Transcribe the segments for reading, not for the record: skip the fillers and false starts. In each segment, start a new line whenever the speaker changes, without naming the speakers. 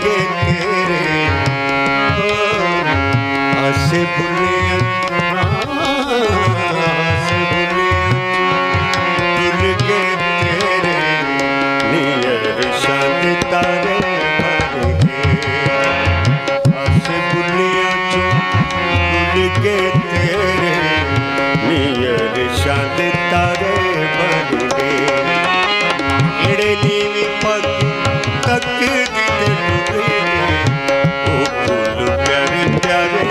के तेरे हंसे बुले हंसे बुले दिल के तेरे नियर शाद तारे हंसे बुले दिल के तेरे नियर शाद तारे बन गए एड़े नीवी पग तक दिते डूबे ओ फूल प्यारे प्यारे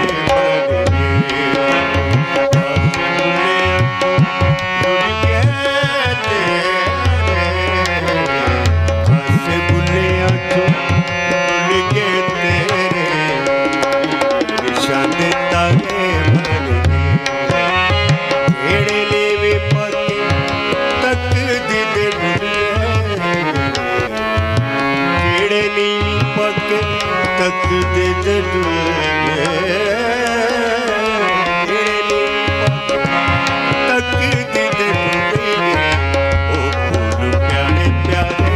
तक दे दे तक दे दे ओ फूल प्यारे प्यारे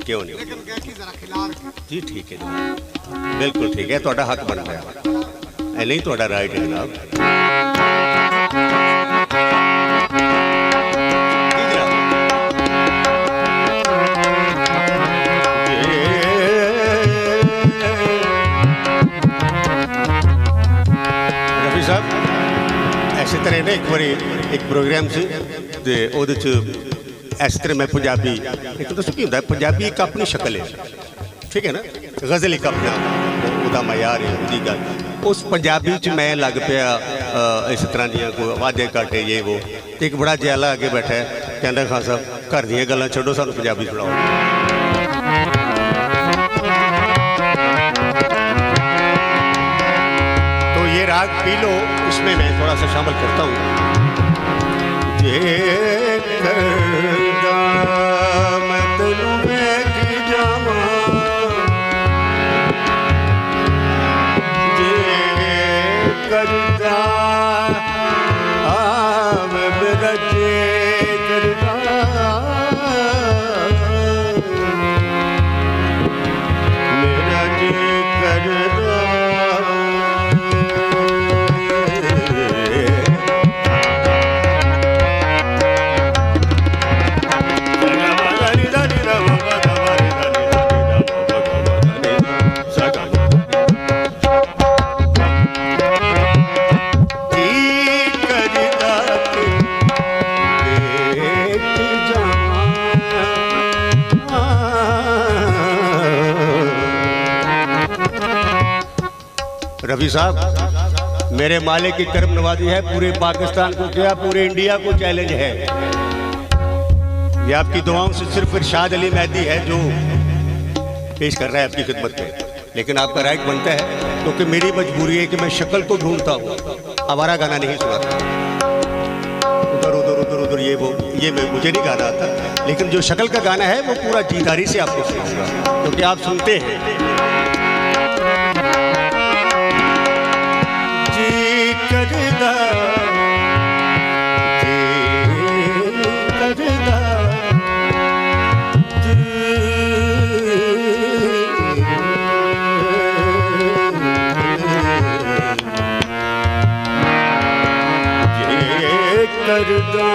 क्यों नहीं जी ठीक है जी बिल्कुल ठीक है थोड़ा हक बन गया नहीं थोड़ा राइट है जनाब रफी साहब ऐसे तरह ने एक बार एक प्रोग्राम से इस तरह मैं पंजाबी एक तो की होंगे पंजाबी एक अपनी शक्ल है ठीक है ना गज़ल एक अपना उदा मयार है उसकी गल उस पंजाबी च मैं लग पाया इस तरह दियाँ कोई वादे घाटे ये वो एक बड़ा जयाला आगे बैठा है कहता खान साहब घर दियाँ गल्लां छोड़ो सानूं पंजाबी सुनाओ तो ये राग पी लो इसमें मैं थोड़ा सा शामिल करता हूँ रफी साहब मेरे मालिक की करम नवाजी है पूरे पाकिस्तान को क्या पूरे इंडिया को चैलेंज है ये आपकी दुआओं से सिर्फ इरशाद अली मेहदी है जो पेश कर रहा है आपकी खिदमत में लेकिन आपका राइट बनता है क्योंकि मेरी मजबूरी है कि मैं शक्ल तो ढूंढता हूँ हमारा गाना नहीं सुनाता उधर उधर उधर उधर ये वो ये मुझे नहीं गाना आता लेकिन जो शक्ल का गाना है वो पूरा जीदारी से आपको सुनाऊंगा क्योंकि आप सुनते हैं करदा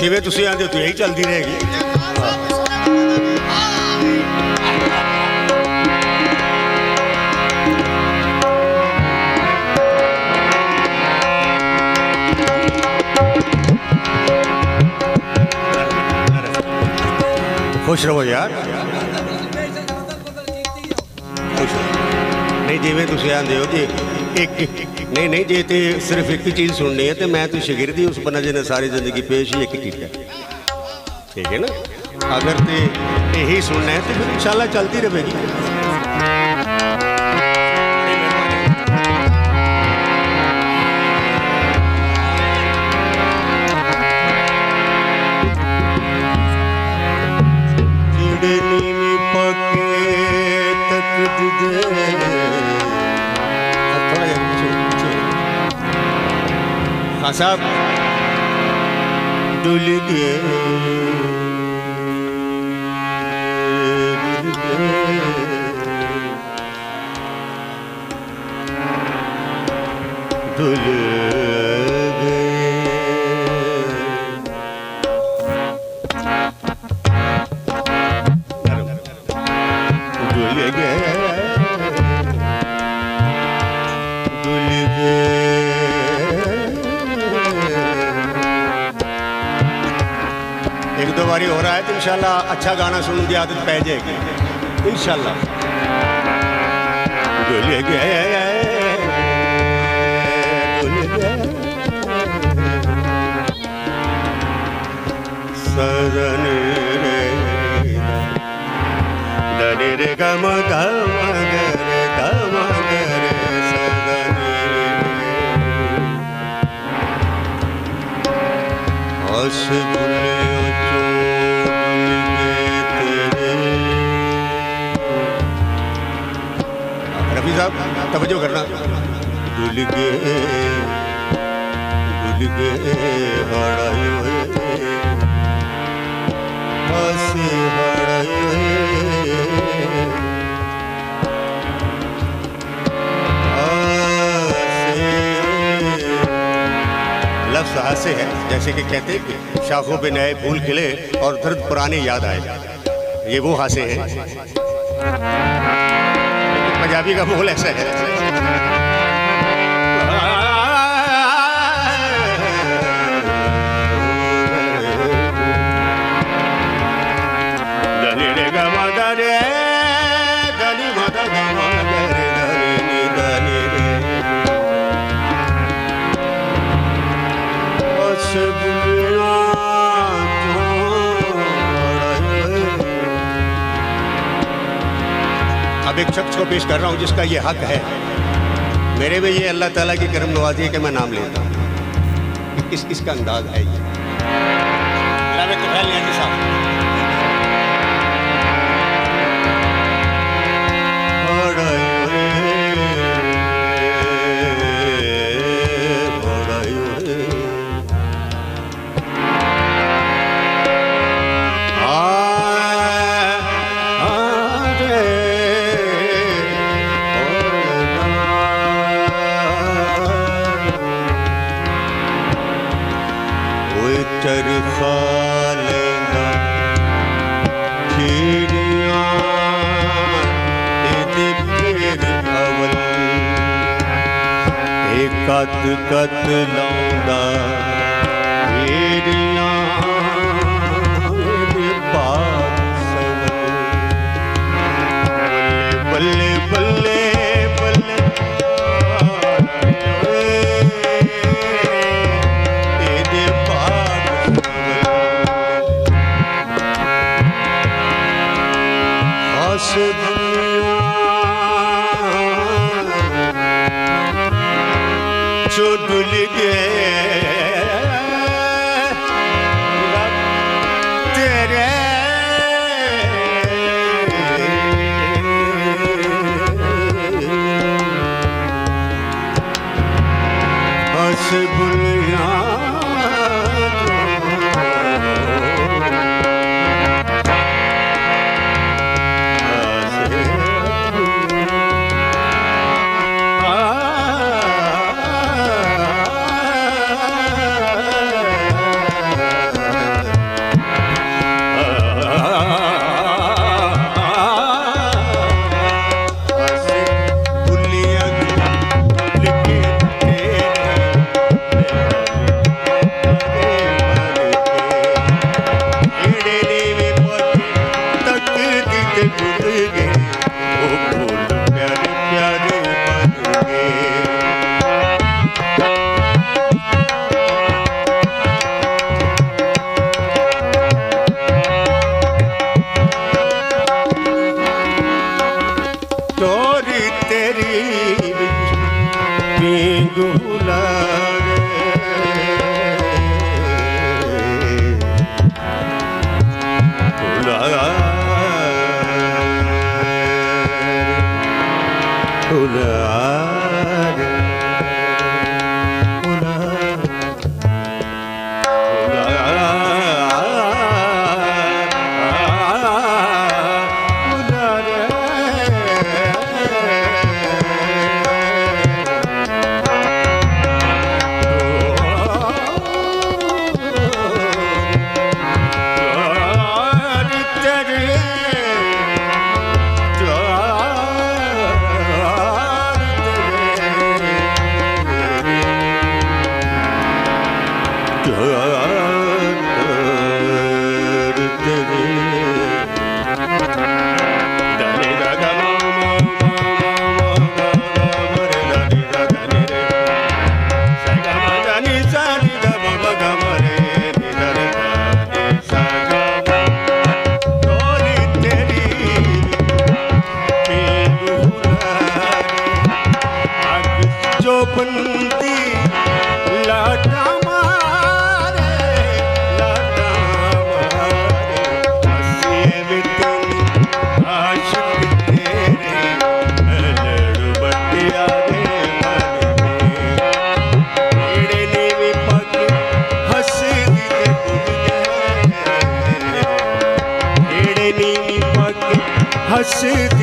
ਜਿਵੇਂ ਤੁਸੀਂ ਆਂਦੇ ਹੋ ਤੇ ਇਹੀ ਚੱਲਦੀ ਰਹੇਗੀ। खुश रहो यार, खुश नहीं जिमें तुम आते हो जी एक नहीं नहीं जे तो सिर्फ एक चीज़ सुननी है तो मैं तो शागिर्दी उस बना जिन्हें सारी जिंदगी पेश ही एक किया, ठीक है ना। अगर तो यही सुनना है तो फिर इंशाल्लाह चलती रहेगी। साहब डुल गए डुल गए डुल गए डुल गए। एक दो बारी हो रहा है तो इंशाल्लाह अच्छा गाना सुनने की आदत पै जाएगी इंशाल्लाह। डुल गए सदन रे दरे रे गम गम गरे गम गरे सदन हस रफी साहब तवज्जो करना। डुल गए हड़ाए हंसे लफ्ज़ हासे है, जैसे कि कहते हैं कि शाखों पे नए फूल खिले और दर्द पुराने याद आए। ये वो हासे है। पंजाबी का बोल ऐसा है। अब एक शख्स को पेश कर रहा हूं जिसका ये हक है, मेरे में ये अल्लाह ताला की करम नवाजी है कि मैं नाम लेता हूं। किसका अंदाज है ये? कत कत लौंदा हीरियां पाक सवल बल्ले बल्ले बल्ले तेरे पाक सवल जो डुल गए तेरे हंस बुलिया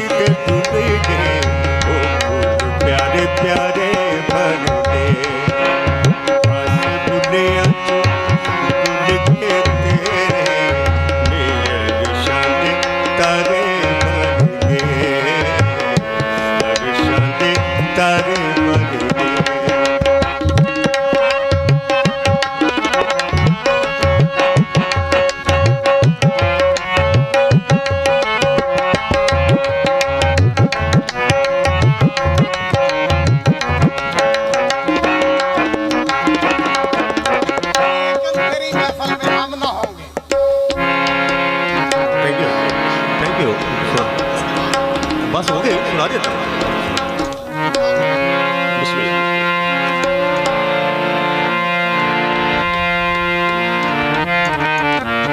चांदी दे दुले दे ओ फूल प्यारे प्यारे बनदे बस बुनिया दुल के तेरे मेरे अरशां दे तारे बन गए अरशां दे तारे बन गए। थैंक यू बस हो गई सुना देता हूँ।